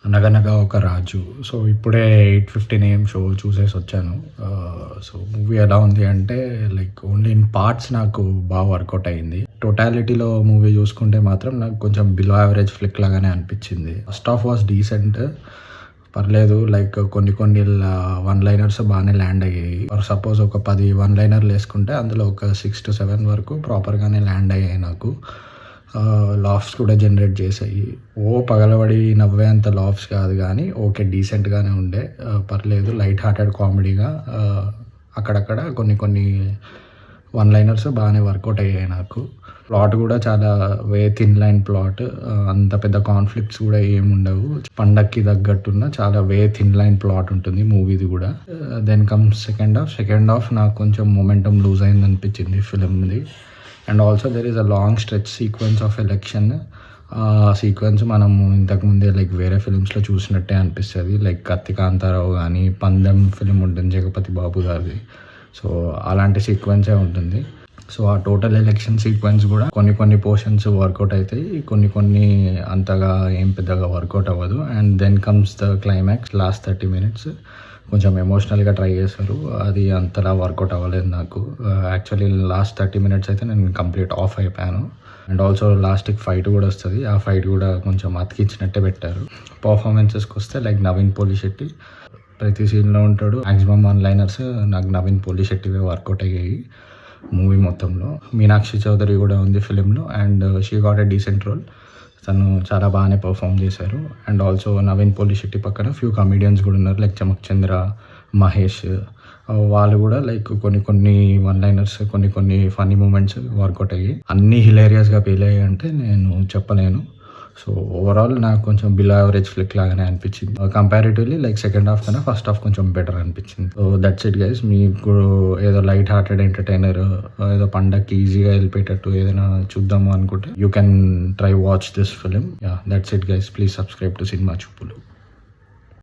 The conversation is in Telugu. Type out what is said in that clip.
'అనగనగా ఒక రాజు'. సో, ఇప్పుడే 8:15 AM షో చూసేసొచ్చాను. సో, మూవీ ఎలా ఉంది అంటే లైక్ ఓన్లీ ఇన్ పార్ట్స్ నాకు బాగా వర్కౌట్ అయింది. టోటాలిటీలో మూవీ చూసుకుంటే మాత్రం నాకు కొంచెం బిలో యావరేజ్ ఫ్లిక్ లాగానే అనిపించింది. First half was decent. పర్లేదు లైక్ కొన్ని కొన్ని వన్ లైనర్స్ బాగానే ల్యాండ్ అయ్యాయి. ఫర్ సపోజ్ ఒక 10 వన్ లైనర్లు వేసుకుంటే అందులో ఒక 6-7 వరకు ప్రాపర్గానే ల్యాండ్ అయ్యాయి నాకు. లాఫ్స్ కూడా జనరేట్ చేసాయి. పగలబడి నవ్వేంత లాఫ్స్ కాదు కానీ ఓకే, డీసెంట్గానే ఉండే. పర్లేదు, లైట్ హార్టెడ్ కామెడీగా అక్కడక్కడ కొన్ని కొన్ని వన్ లైనర్స్ బాగానే వర్కౌట్ అయ్యాయి నాకు. ప్లాట్ కూడా చాలా థిన్ లైన్ ప్లాట్. అంత పెద్ద కాన్ఫ్లిక్ట్స్ కూడా ఏముండవు. పండక్కి తగ్గట్టున్న చాలా థిన్ లైన్ ప్లాట్ ఉంటుంది మూవీది కూడా. దెన్ కమ్స్ సెకండ్ హాఫ్ నాకు కొంచెం మొమెంటం లూజ్ అయింది అనిపించింది ఫిలింది. And also there is a long stretch sequence of election. ఆ సీక్వెన్స్ మనము ఇంతకుముందే లైక్ వేరే ఫిలిమ్స్లో చూసినట్టే అనిపిస్తుంది. లైక్ కత్తి కాంతారావు కానీ, పందెం ఫిలిం ఉంటుంది జగపతి బాబు గారిది. సో అలాంటి సీక్వెన్సే ఉంటుంది. సో ఆ టోటల్ ఎలక్షన్ సీక్వెన్స్ కూడా కొన్ని కొన్ని పోర్షన్స్ వర్కౌట్ అవుతాయి, కొన్ని అంతగా ఏం పెద్దగా వర్కౌట్ అవ్వదు. And then comes the climax. Last 30 minutes కొంచెం ఎమోషనల్గా ట్రై చేశారు. అది అంతలా వర్కౌట్ అవ్వలేదు నాకు. యాక్చువల్లీ లాస్ట్ 30 minutes అయితే నేను కంప్లీట్ ఆఫ్ అయిపోయాను. అండ్ ఆల్సో లాస్ట్కి ఫైట్ కూడా వస్తుంది. ఆ ఫైట్ కూడా కొంచెం అతికించినట్టే పెట్టారు. పర్ఫార్మెన్సెస్కి వస్తే లైక్ నవీన్ పోలిశెట్టి ప్రతి సీన్లో ఉంటాడు. మ్యాక్సిమం వన్ లైనర్స్ నాకు నవీన్ పోలిశెట్టివే వర్కౌట్ అయ్యాయి మూవీ మొత్తంలో. మీనాక్షి చౌదరి కూడా ఉంది ఫిలింలో and she got a decent role. తను చాలా బాగానే పర్ఫామ్ చేశారు. అండ్ ఆల్సో నవీన్ పోలిశెట్టి పక్కన ఫ్యూ కమెడియన్స్ కూడా ఉన్నారు లైక్ చమక్ చంద్ర, మహేష్. వాళ్ళు కూడా లైక్ కొన్ని వన్ లైనర్స్, కొన్ని ఫన్నీ మూమెంట్స్ వర్కౌట్ అయ్యాయి. అన్నీ హిలేరియస్గా ఫీల్ అయ్యాయి అంటే నేను చెప్పలేను. సో ఓవరాల్ నాకు కొంచెం బిలో యావరేజ్ ఫ్లిక్ లాగానే అనిపించింది. కంపారిటివ్లీ లైక్ సెకండ్ హాఫ్ కన్నా ఫస్ట్ హాఫ్ కొంచెం బెటర్ అనిపించింది. So that's it guys. మీకు ఏదో లైట్ హార్టెడ్ ఎంటర్టైనర్, ఏదో పండగకి ఈజీగా వెళ్ళిపోయేటట్టు ఏదైనా చూద్దాము అనుకుంటే you can try watch this film. That's it guys. Please subscribe to cinema చూపులు.